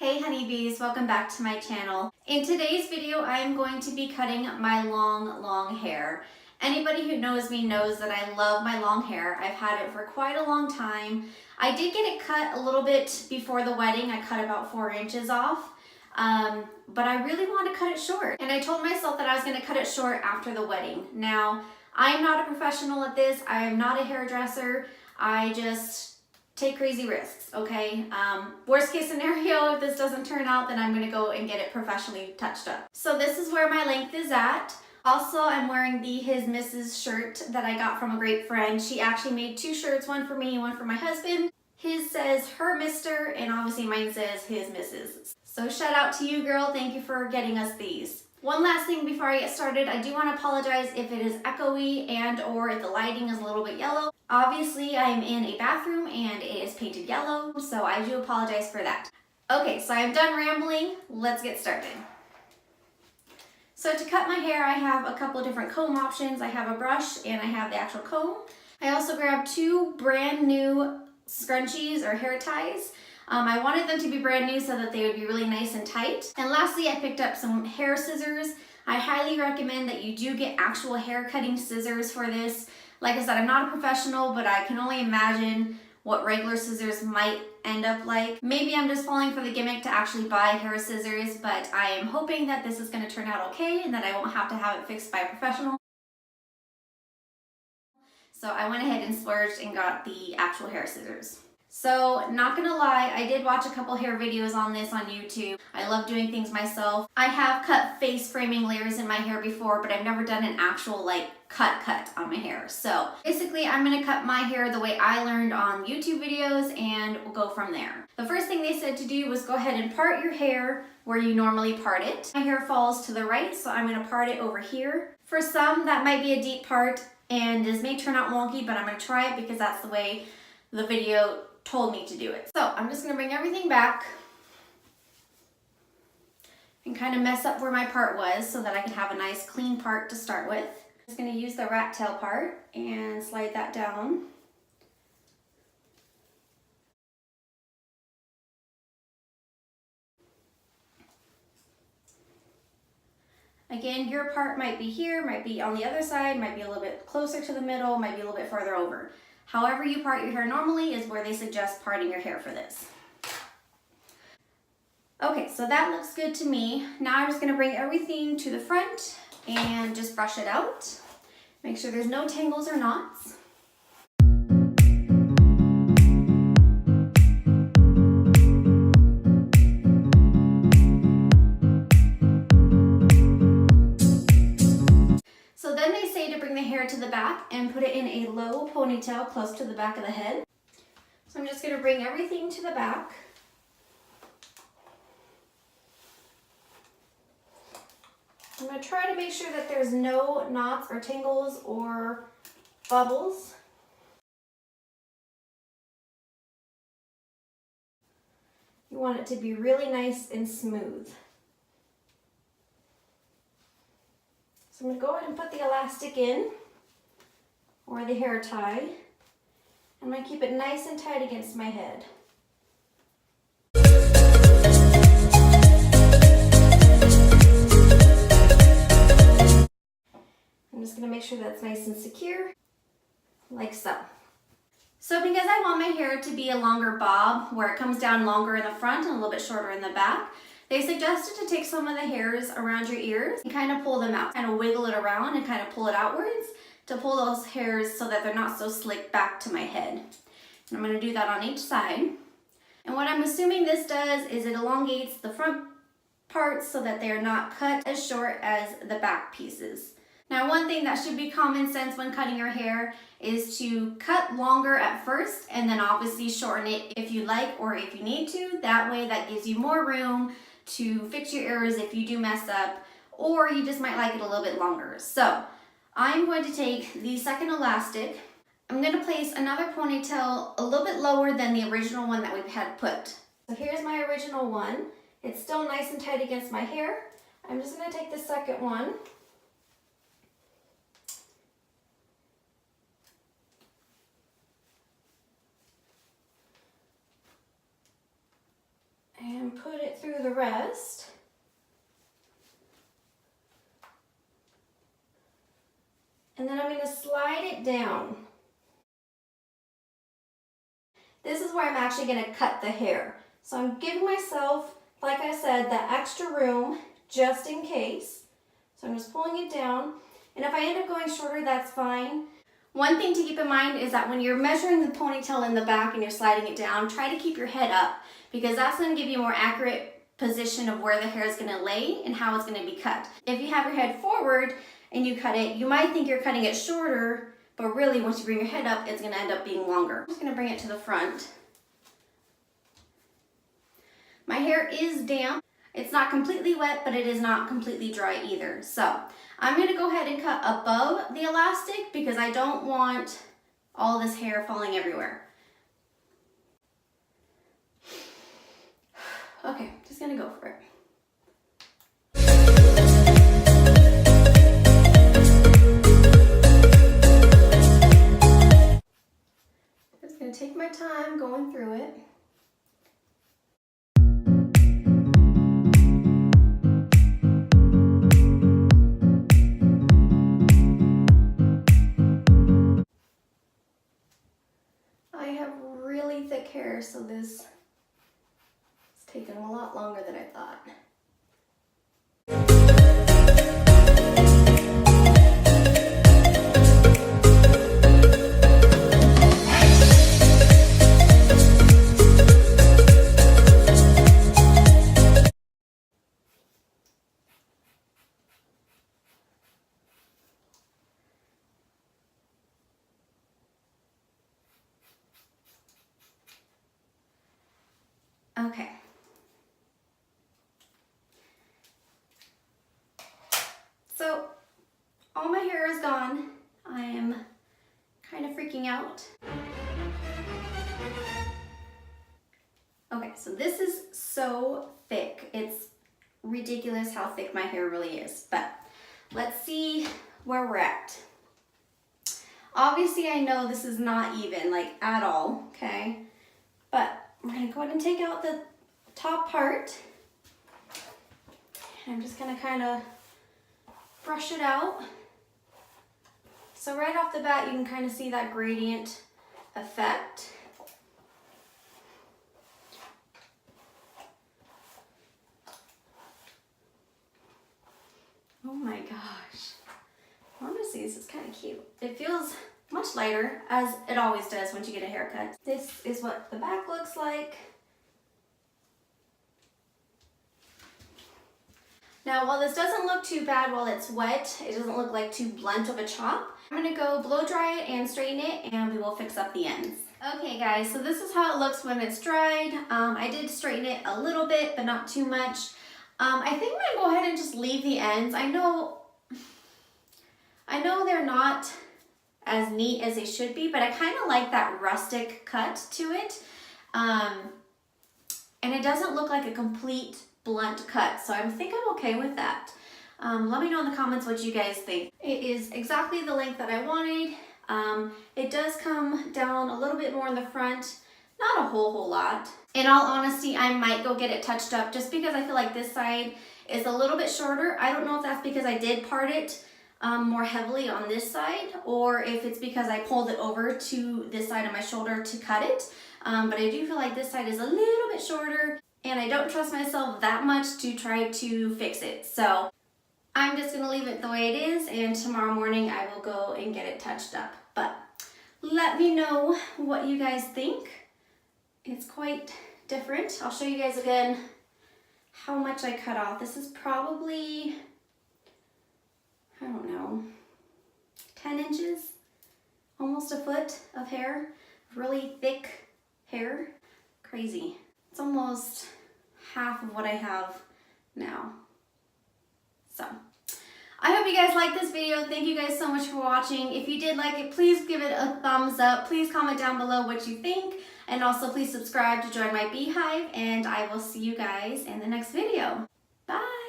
Hey honeybees, welcome back to my channel. In today's video, I am going to be cutting my long hair. Anybody who knows me knows that I love my long hair. I've had it for quite a long time. I did get it cut a little bit before the wedding. I cut about 4 inches off, but I really want to cut it short. And I told myself that I was going to cut it short after the wedding. Now, I am not a professional at this. I am not a hairdresser. I just take crazy risks, okay? Worst case scenario, if this doesn't turn out, then I'm gonna go and get it professionally touched up. So this is where my length is at. Also, I'm wearing the His Mrs. shirt that I got from a great friend. She actually made 2 shirts, one for me and one for my husband. His says Her Mr. and obviously mine says His Mrs. So shout out to you, girl. Thank you for getting us these. One last thing before I get started, I do want to apologize if it is echoey and or if the lighting is a little bit yellow. Obviously, I'm in a bathroom and it is painted yellow, so I do apologize for that. Okay, so I'm done rambling. Let's get started. So to cut my hair, I have a couple of different comb options. I have a brush and I have the actual comb. I also grabbed 2 brand new scrunchies or hair ties. I wanted them to be brand new so that they would be really nice and tight. And lastly, I picked up some hair scissors. I highly recommend that you do get actual hair cutting scissors for this. Like I said, I'm not a professional, but I can only imagine what regular scissors might end up like. Maybe I'm just falling for the gimmick to actually buy hair scissors, but I am hoping that this is going to turn out okay and that I won't have to have it fixed by a professional. So I went ahead and splurged and got the actual hair scissors. So, not gonna lie, I did watch a couple hair videos on this on YouTube. I love doing things myself. I have cut face framing layers in my hair before, but I've never done an actual cut on my hair. So, basically I'm gonna cut my hair the way I learned on YouTube videos and we'll go from there. The first thing they said to do was go ahead and part your hair where you normally part it. My hair falls to the right, so I'm gonna part it over here. For some, that might be a deep part and this may turn out wonky, but I'm gonna try it because that's the way the video told me to do it. So I'm just gonna bring everything back and kind of mess up where my part was so that I can have a nice clean part to start with. I'm just gonna use the rat tail part and slide that down. Again, your part might be here, might be on the other side, might be a little bit closer to the middle, might be a little bit further over. However you part your hair normally is where they suggest parting your hair for this. Okay, so that looks good to me. Now I'm just gonna bring everything to the front and just brush it out. Make sure there's no tangles or knots. So then they say to bring the hair to the back and put it in a low ponytail close to the back of the head. So I'm just going to bring everything to the back. I'm going to try to make sure that there's no knots or tangles or bubbles. You want it to be really nice and smooth. So I'm going to go ahead and put the elastic in, or the hair tie. I'm going to keep it nice and tight against my head. I'm just going to make sure that's nice and secure, like so. So because I want my hair to be a longer bob, where it comes down longer in the front and a little bit shorter in the back, they suggested to take some of the hairs around your ears and kind of pull them out, kind of wiggle it around and kind of pull it outwards to pull those hairs so that they're not so slicked back to my head. And I'm going to do that on each side. And what I'm assuming this does is it elongates the front parts so that they are not cut as short as the back pieces. Now, one thing that should be common sense when cutting your hair is to cut longer at first and then obviously shorten it if you like or if you need to. That way that gives you more room to fix your errors if you do mess up, or you just might like it a little bit longer. So I'm going to take the second elastic. I'm going to place another ponytail a little bit lower than the original one that we had put. So here's my original one. It's still nice and tight against my hair. I'm just going to take the second one. And and put it through the rest. And then I'm going to slide it down. This is where I'm actually going to cut the hair. So I'm giving myself, like I said, that extra room just in case. So I'm just pulling it down. And if I end up going shorter, that's fine. One thing to keep in mind is that when you're measuring the ponytail in the back and you're sliding it down, try to keep your head up because that's going to give you a more accurate position of where the hair is going to lay and how it's going to be cut. If you have your head forward and you cut it, you might think you're cutting it shorter, but really once you bring your head up, it's going to end up being longer. I'm just going to bring it to the front. My hair is damp. It's not completely wet, but it is not completely dry either. So I'm going to go ahead and cut above the elastic because I don't want all this hair falling everywhere. Okay, just going to go for it. Just going to take my time going through it. Hair, so this is taking a lot longer than I thought. Okay. So all my hair is gone. I am kind of freaking out. Okay, so this is so thick. It's ridiculous how thick my hair really is, but let's see where we're at. Obviously, I know this is not even, like, at all, okay? But we're gonna go ahead and take out the top part. I'm just gonna kind of brush it out. So right off the bat, you can kind of see that gradient effect. Oh my gosh. Honestly, this is kind of cute. It feels much lighter, as it always does once you get a haircut. This is what the back looks like. Now, while this doesn't look too bad while it's wet, it doesn't look like too blunt of a chop. I'm gonna go blow dry it and straighten it, and we will fix up the ends. Okay guys, so this is how it looks when it's dried. I did straighten it a little bit, but not too much. I think I'm gonna go ahead and just leave the ends. I know they're not as neat as they should be, but I kind of like that rustic cut to it. And it doesn't look like a complete blunt cut, so I think I'm okay with that. Let me know in the comments what you guys think. It is exactly the length that I wanted. It does come down a little bit more in the front, not a whole lot. In all honesty, I might go get it touched up just because I feel like this side is a little bit shorter. I don't know if that's because I did part it more heavily on this side, or if it's because I pulled it over to this side of my shoulder to cut it. But I do feel like this side is a little bit shorter, and I don't trust myself that much to try to fix it. So I'm just gonna leave it the way it is, and tomorrow morning I will go and get it touched up. But let me know what you guys think. It's quite different. I'll show you guys again how much I cut off. This is probably, I don't know, 10 inches, almost a foot of hair, really thick hair. Crazy. It's almost half of what I have now. So I hope you guys liked this video. Thank you guys so much for watching. If you did like it, please give it a thumbs up. Please comment down below what you think. And also please subscribe to join my beehive. And I will see you guys in the next video. Bye.